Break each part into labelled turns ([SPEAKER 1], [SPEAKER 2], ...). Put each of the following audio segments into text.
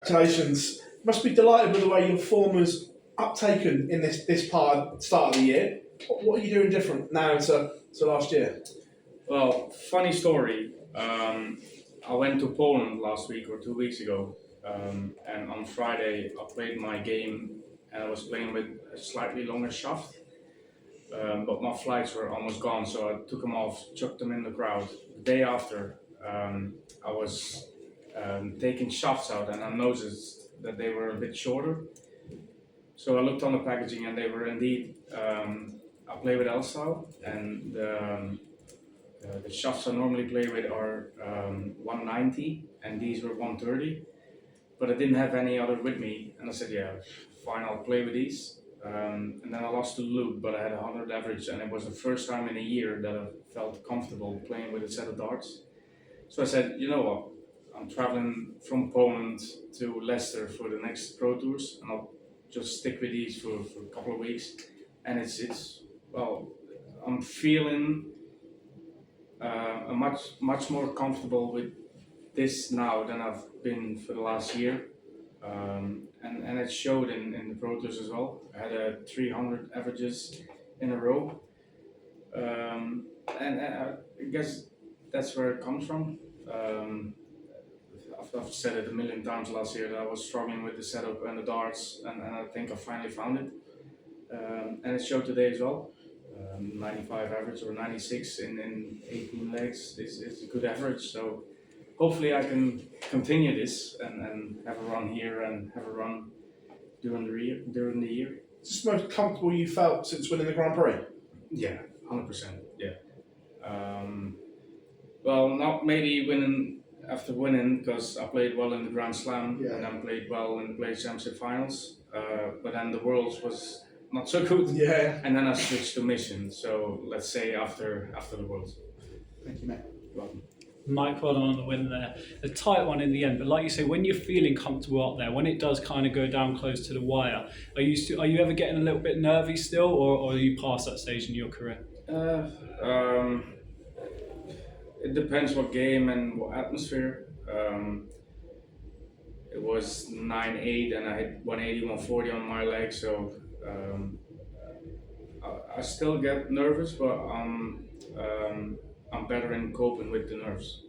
[SPEAKER 1] Congratulations. Must be delighted with the way your form was uptaken in this start of the year. What are you doing different now to last year?
[SPEAKER 2] Well, funny story. I went to Poland last week or 2 weeks ago, and on Friday I played my game, and I was playing with a slightly longer shaft. But my flights were almost gone, so I took them off, chucked them in the crowd. The day after, I was taking shafts out, and I noticed that they were a bit shorter. So I looked on the packaging, and they were indeed. I play with L style, and the shafts I normally play with are 190, and these were 130. But I didn't have any other with me, and I said, yeah, fine, I'll play with these. And then I lost the loop, but I had 100 average, and it was the first time in a year that I felt comfortable playing with a set of darts. So I said, you know what, I'm traveling from Poland to Leicester for the next Pro Tours, and I'll just stick with these for a couple of weeks. And it's well, I'm feeling a much more comfortable with this now than I've been for the last year. And it showed in the Pro Tours as well. I had a 300 averages in a row, and I guess that's where it comes from. I've said it a million times last year that I was struggling with the setup and the darts, and I think I finally found it. And it showed today as well. 95 average or 96 in 18 legs is a good average. So hopefully I can continue this and have a run here and have a run during the year.
[SPEAKER 1] Is this the most comfortable you felt since winning the Grand Prix?
[SPEAKER 2] Yeah, 100%. Yeah. Well, not maybe winning after winning because I played well in the Grand Slam and then played well in the Players Championship finals. But then the Worlds was not so good.
[SPEAKER 1] Yeah.
[SPEAKER 2] And then I switched to Mission. So let's say after the Worlds.
[SPEAKER 1] Thank you, mate.
[SPEAKER 2] You're welcome.
[SPEAKER 3] Mike, well done on the win there. A tight one in the end, but like you say, when you're feeling comfortable up there, when it does kind of go down close to the wire, are you ever getting a little bit nervy still, or are you past that stage in your career?
[SPEAKER 2] It depends what game and what atmosphere. It was 9-8 and I hit 180, 140 on my leg, so I still get nervous, but I'm better in coping with the nerves.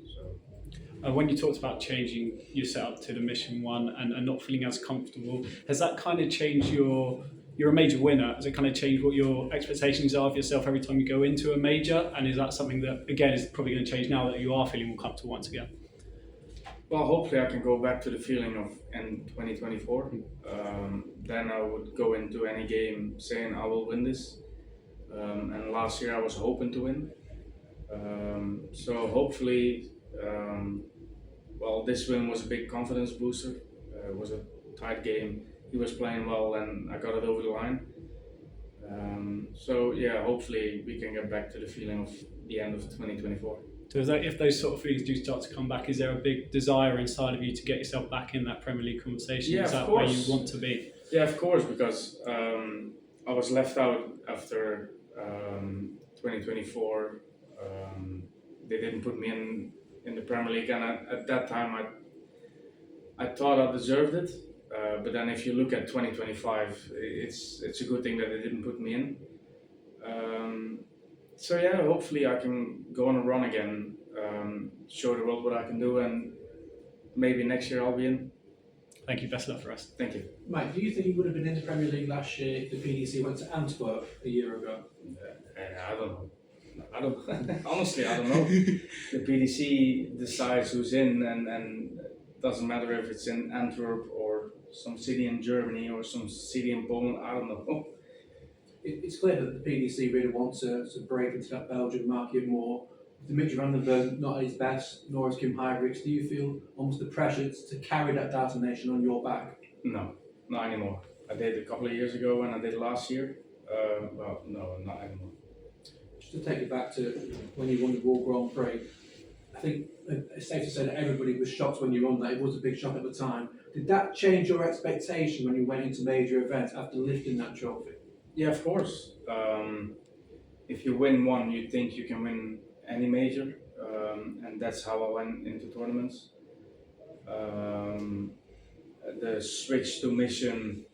[SPEAKER 2] So.
[SPEAKER 3] When you talked about changing your setup to the Mission One and not feeling as comfortable, has that kind of changed you're a major winner, has it kind of changed what your expectations are of yourself every time you go into a major? And is that something that, again, is probably going to change now that you are feeling more comfortable once again?
[SPEAKER 2] Well, hopefully I can go back to the feeling of in 2024. Then I would go into any game saying I will win this. And last year I was hoping to win. So hopefully, this win was a big confidence booster. It was a tight game. He was playing well and I got it over the line. So yeah, hopefully we can get back to the feeling of the end of 2024.
[SPEAKER 3] So if those sort of feelings do start to come back, is there a big desire inside of you to get yourself back in that Premier League conversation?
[SPEAKER 2] Yeah,
[SPEAKER 3] is that where you want to be?
[SPEAKER 2] Yeah, of course, because I was left out after 2024. They didn't put me in the Premier League, and at that time I thought I deserved it. But then if you look at 2025, it's a good thing that they didn't put me in. So yeah, hopefully I can go on a run again, show the world what I can do, and maybe next year I'll be in.
[SPEAKER 3] Thank you, best luck for us.
[SPEAKER 2] Thank you.
[SPEAKER 4] Mike, do you think you would have been in the Premier League last year if the PDC went to Antwerp a year ago?
[SPEAKER 2] I don't know. Honestly, I don't know. The PDC decides who's in, and it doesn't matter if it's in Antwerp or some city in Germany or some city in Poland. I don't know.
[SPEAKER 4] It's clear that the PDC really want to break into that Belgian market more. Dimitri Van den Berg not at his best, nor is Kim Huybrechts. Do you feel almost the pressure to carry that Data Nation on your back?
[SPEAKER 2] No, not anymore. I did a couple of years ago and I did last year. No, not anymore.
[SPEAKER 4] Just to take you back to when you won the World Grand Prix, I think it's safe to say that everybody was shocked when you won that. It was a big shock at the time. Did that change your expectation when you went into major events after lifting that trophy?
[SPEAKER 2] Yeah, of course. If you win one, you think you can win any major, and that's how I went into tournaments. the switch to mission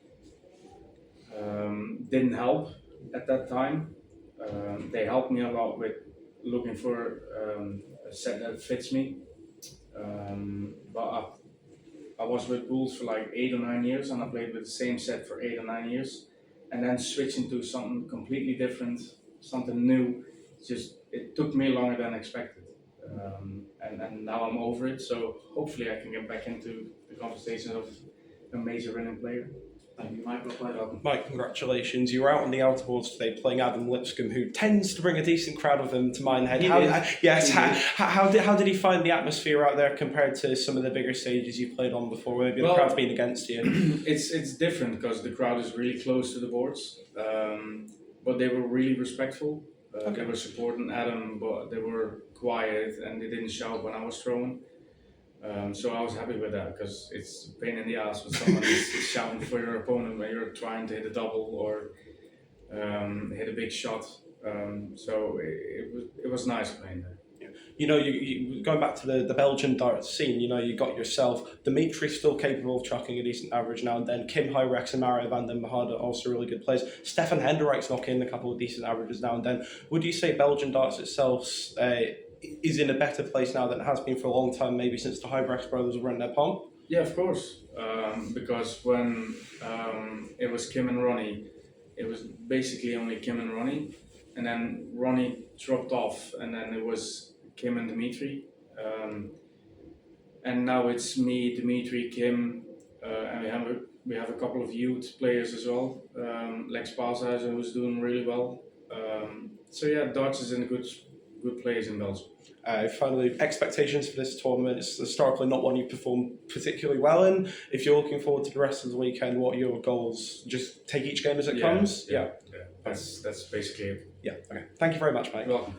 [SPEAKER 2] didn't help at that time. They helped me a lot with looking for a set that fits me. But I was with Bulls for like 8 or 9 years, and I played with the same set for 8 or 9 years, and then switching to something completely different, something new, it took me longer than expected. And now I'm over it, so hopefully I can get back into the conversation of a major winning player.
[SPEAKER 4] Thank you, Mike. Well played.
[SPEAKER 5] Mike, congratulations. You were out on the outer boards today playing Adam Lipscomb, who tends to bring a decent crowd with him to Minehead. How did he find the atmosphere out there compared to some of the bigger stages you've played on before, where maybe the crowd's been against you?
[SPEAKER 2] It's different because the crowd is really close to the boards, but they were really respectful. They were supporting Adam, but they were quiet and they didn't shout when I was throwing. So I was happy with that because it's a pain in the ass when someone is shouting for your opponent when you're trying to hit a double or hit a big shot. So it was nice playing there.
[SPEAKER 5] You know, you going back to the Belgian darts scene, you know, you got yourself, Dimitri still capable of chucking a decent average now and then, Kim Hyrex and Mario van den Mahard are also really good players. Stefan Henderijk's knocking in a couple of decent averages now and then. Would you say Belgian darts itself is in a better place now than it has been for a long time, maybe since the Huybrechts brothers were in their palm?
[SPEAKER 2] Yeah, of course. Because when it was Kim and Ronnie, it was basically only Kim and Ronnie, and then Ronnie dropped off, and then it was Kim and Dimitri, and now it's me, Dimitri, Kim, and we have a couple of youth players as well. Lex Paashuizen, who's doing really well. So yeah, darts is in a good place in Belgium.
[SPEAKER 5] Finally, expectations for this tournament. It's historically not one you performed particularly well in. If you're looking forward to the rest of the weekend, what are your goals? Just take each game as it comes?
[SPEAKER 2] Yeah. That's basically it.
[SPEAKER 5] Yeah, okay. Thank you very much, mate.
[SPEAKER 2] You're welcome.